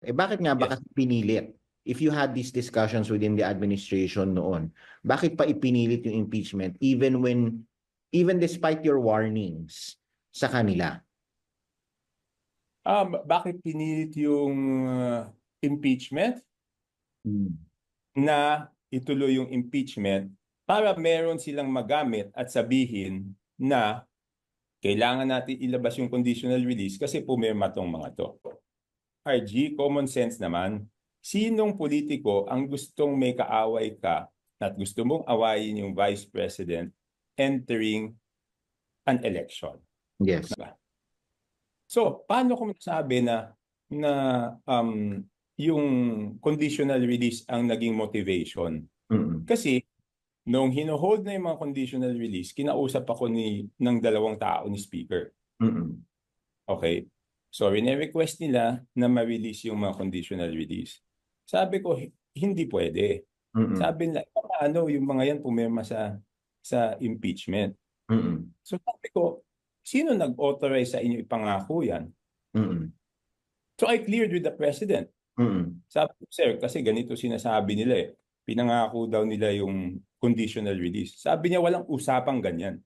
Eh bakit nga ba Yes. kasi pinilit? If you had these discussions within the administration noon, bakit pa ipinilit yung impeachment even despite your warnings sa kanila? Bakit pinilit yung impeachment? Hmm. Na ituloy yung impeachment para meron silang magamit at sabihin na kailangan natin ilabas yung conditional release kasi pumirma tong mga to. RG, common sense naman. Sinong politiko ang gustong may kaaway ka at gusto mong awayin yung vice president entering an election? Yes. So, paano ko masabi na yung conditional release ang naging motivation? Mm-mm. Kasi nung hino-hold na yung mga conditional release, kinausap ako ng dalawang tao ni Speaker. Mm-mm. Okay? So, rene-request nila na ma-release yung mga conditional release. Sabi ko, hindi pwede. Mm-mm. Sabi nila, ano yung mga yan pumirma sa impeachment. Mm-mm. So, sabi ko, sino nag-authorize sa inyo ipangako yan? Mm-mm. So, I cleared with the President. Mm-mm. Sabi ko, sir, kasi ganito sinasabi nila eh. Pinangako daw nila yung conditional release. Sabi niya, walang usapang ganyan.